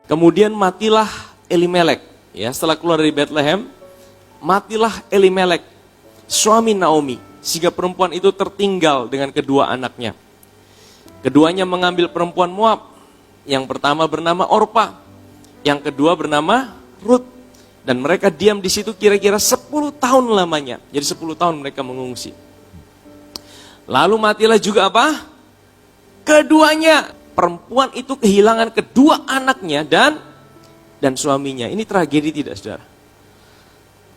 Kemudian matilah Elimelek. Ya, setelah keluar dari Bethlehem, matilah Elimelek, suami Naomi, sehingga perempuan itu tertinggal dengan kedua anaknya. Keduanya mengambil perempuan Moab. Yang pertama bernama Orpa, yang kedua bernama Rut. Dan mereka diam di situ kira-kira 10 tahun lamanya. Jadi 10 tahun mereka mengungsi. Lalu matilah juga apa? Keduanya. Perempuan itu kehilangan kedua anaknya dan suaminya. Ini tragedi tidak, saudara?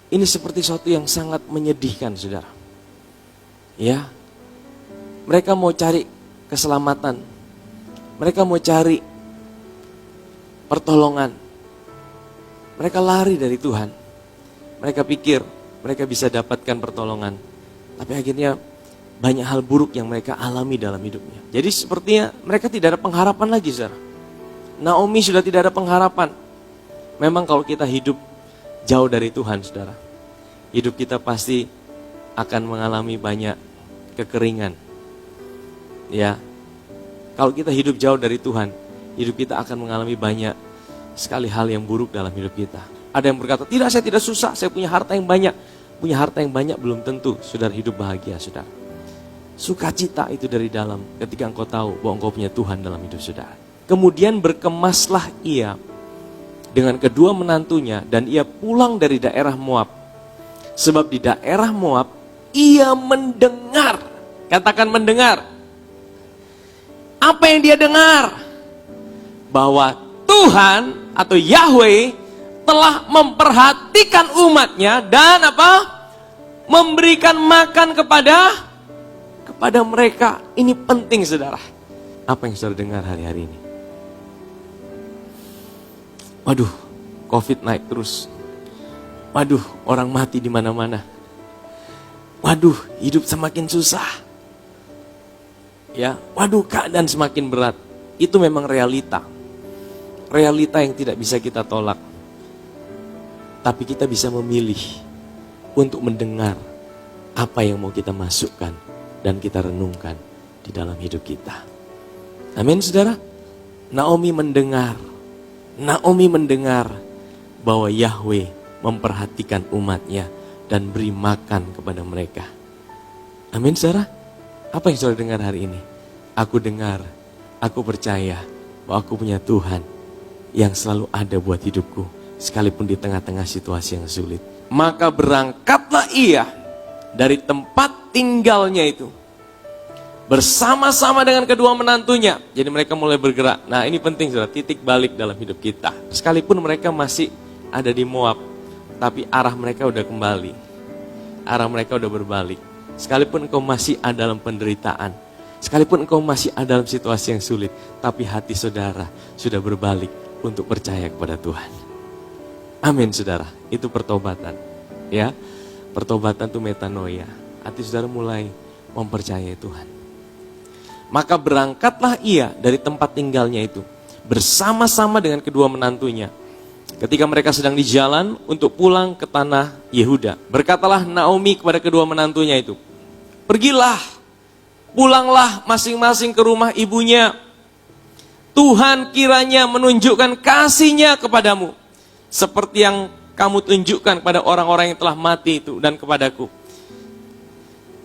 Ini seperti sesuatu yang sangat menyedihkan, saudara. Ya, mereka mau cari keselamatan. Mereka mau cari pertolongan. Mereka lari dari Tuhan. Mereka pikir mereka bisa dapatkan pertolongan. Tapi akhirnya banyak hal buruk yang mereka alami dalam hidupnya. Jadi sepertinya mereka tidak ada pengharapan lagi, saudara. Naomi sudah tidak ada pengharapan. Memang kalau kita hidup jauh dari Tuhan, saudara, hidup kita pasti akan mengalami banyak kekeringan. Ya, kalau kita hidup jauh dari Tuhan, hidup kita akan mengalami banyak sekali hal yang buruk dalam hidup kita. Ada yang berkata, tidak, saya tidak susah, saya punya harta yang banyak. Punya harta yang banyak belum tentu saudara hidup bahagia, saudara. Sukacita itu dari dalam ketika engkau tahu bahwa engkau punya Tuhan dalam hidup saudara. Kemudian berkemaslah ia dengan kedua menantunya dan ia pulang dari daerah Moab. Sebab di daerah Moab ia mendengar. Katakan mendengar. Apa yang dia dengar? Bahwa Tuhan atau Yahweh telah memperhatikan umatnya dan apa? Memberikan makan kepada mereka. Ini penting, saudara. Apa yang saudara dengar hari-hari ini? Waduh, COVID naik terus. Waduh, orang mati di mana-mana. Waduh, hidup semakin susah. Ya, waduh, keadaan semakin berat. Itu memang realita. Realita yang tidak bisa kita tolak. Tapi kita bisa memilih untuk mendengar apa yang mau kita masukkan dan kita renungkan di dalam hidup kita. Amin, saudara. Naomi mendengar bahwa Yahweh memperhatikan umatnya dan beri makan kepada mereka. Amin, saudara. Apa yang saudara dengar hari ini? Aku dengar, aku percaya bahwa aku punya Tuhan yang selalu ada buat hidupku, sekalipun di tengah-tengah situasi yang sulit. Maka berangkatlah ia dari tempat tinggalnya itu bersama-sama dengan kedua menantunya. Jadi mereka mulai bergerak. Nah, ini penting, saudara, titik balik dalam hidup kita. Sekalipun mereka masih ada di Moab, tapi arah mereka udah kembali. Arah mereka udah berbalik. Sekalipun engkau masih ada dalam penderitaan, sekalipun engkau masih ada dalam situasi yang sulit, tapi hati saudara sudah berbalik untuk percaya kepada Tuhan. Amin, saudara. Itu pertobatan. Ya, pertobatan itu metanoia. Hati saudara mulai mempercayai Tuhan. Maka berangkatlah ia dari tempat tinggalnya itu bersama-sama dengan kedua menantunya. Ketika mereka sedang di jalan untuk pulang ke tanah Yehuda, berkatalah Naomi kepada kedua menantunya itu, pergilah, pulanglah masing-masing ke rumah ibunya. Tuhan kiranya menunjukkan kasih-Nya kepadamu, seperti yang kamu tunjukkan kepada orang-orang yang telah mati itu dan kepadaku.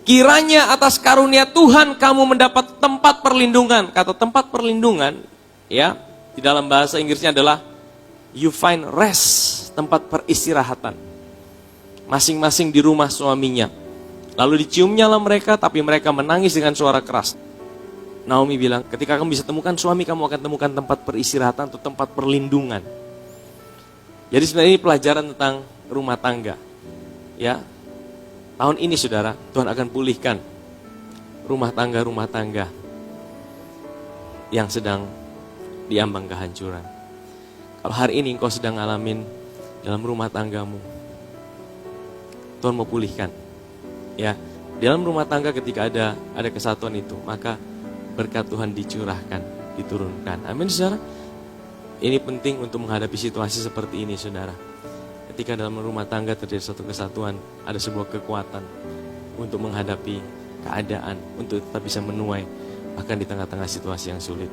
Kiranya atas karunia Tuhan kamu mendapat tempat perlindungan. Kata tempat perlindungan, ya, di dalam bahasa Inggrisnya adalah you find rest, tempat peristirahatan. Masing-masing di rumah suaminya. Lalu diciumnya lah mereka, tapi mereka menangis dengan suara keras. Naomi bilang, ketika kamu bisa temukan suami, kamu akan temukan tempat peristirahatan atau tempat perlindungan. Jadi sebenarnya ini pelajaran tentang rumah tangga. Ya, tahun ini, saudara, Tuhan akan pulihkan rumah tangga yang sedang diambang kehancuran. Kalau hari ini engkau sedang ngalamin dalam rumah tanggamu, Tuhan mau pulihkan. Ya, dalam rumah tangga ketika ada kesatuan itu, maka berkat Tuhan dicurahkan, diturunkan. Amin, saudara. Ini penting untuk menghadapi situasi seperti ini, saudara. Ketika dalam rumah tangga terjadi suatu kesatuan, ada sebuah kekuatan untuk menghadapi keadaan, untuk tetap bisa menuai bahkan di tengah-tengah situasi yang sulit.